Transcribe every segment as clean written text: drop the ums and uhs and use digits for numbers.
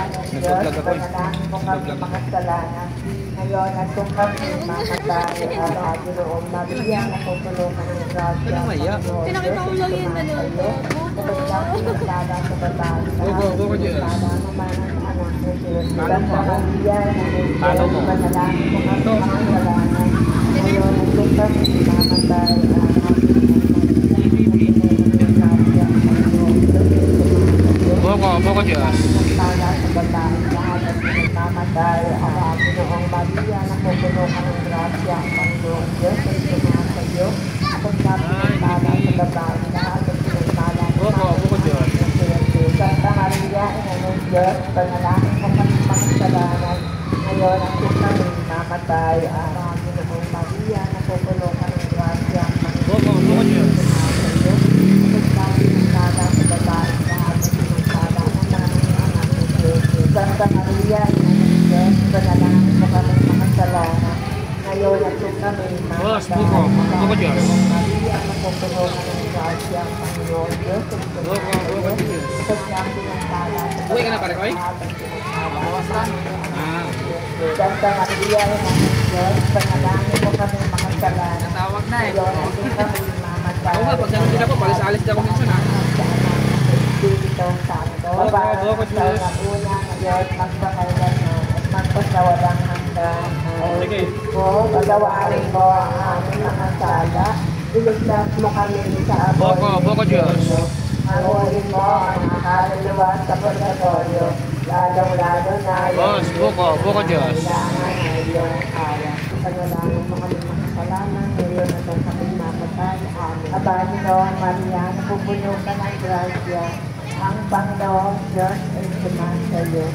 ng Diyos, panalangin mo kami makasalanan. Ngayon at kung kami mamatay, Panginoong Maria, napupulo ka ng grasya, Panginoon Diyos, sumasayo, kapag kami nakala sa babae, nakala naman ang anak mo, Santa Maria, Diyos, panalangin mo kami makasalanan. Ngayon at kung kami mamatay, Boko Diyos. Para sa babae lahat at pinagmamatay ang Panginoong Maria, napupuno ka ng grasya, ang Panginoong Diyos ay sumasayo. Kung napinagpala sa babae lahat at pinagpala Boko Diyos. Santa Maria, ina ng Diyos, panalangin mo kami makasalanan. Ngayon at kung kami mamatay ang Panginoong Maria, napupuno ka ng grasya, ang Panginoong Boko Diyos. sumasayo. Kung napinagpala sa babae lahat at pinagpala Santa Maria, ina ng Diyos, panalangin mo kami makasalanan. Ngayon at kung kami mamatay, Boko Diyos. Maria, napupuno ka ng grasya, ang Panginoon Diyos, Boko Diyos. kapag kami pinagpala sa Uwi ka na pare, Koy? lahat at pinagpala Ah. Santa Maria, ina ng Diyos, panalangin mo kami makasalanan. Tawag na eh. Ngayon at kung kami mamatay, Oo nga, pag ganun din ako, palis-alis din ako minsan ha. Espiritu Santo, para Boko sa Diyos. una ngayon, magpakailanman at magpasawalang hanggan. Sige. Po, pagawain mo ang aming mga sala, iligtas mo kami sa apoy. Boko Diyos. Haruin mo ang kaluluwa sa purgatorio, lalong-lalo na Boko Diyos. kailangan ng iyong kaya. Panalangin mo kami makasalanan, ngayon at ang kami mamatay. Amen. Aba, Panginoon Maria, napupuno ka ng grasya. Ang Panginoong Diyos ay sumasayo.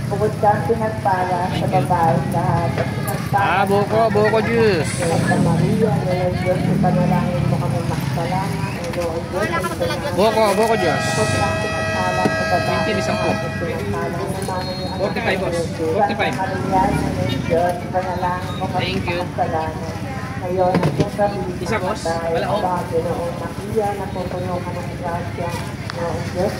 Bukod kang pinagpala sa babae lahat at pinagpala Boko Diyos. Santa Maria, ngayon Diyos, ipanalangin mo kami makasalanan. Ngayon Diyos, ay sumasayo. Boko Diyos. Bukod kang pinagpala sa babae 20, isang po. lahat at pinagpala naman ang iyong anak 45, boss. na 45. Santa Maria, ngayon Diyos, ipanalangin mo kami Thank you. makasalanan. Ngayon, at kung kami Isa, boss. mamatay, Wala, oh. Aba, Panginoong Maria, napupuno ka ng grasya. Ngayon Diyos,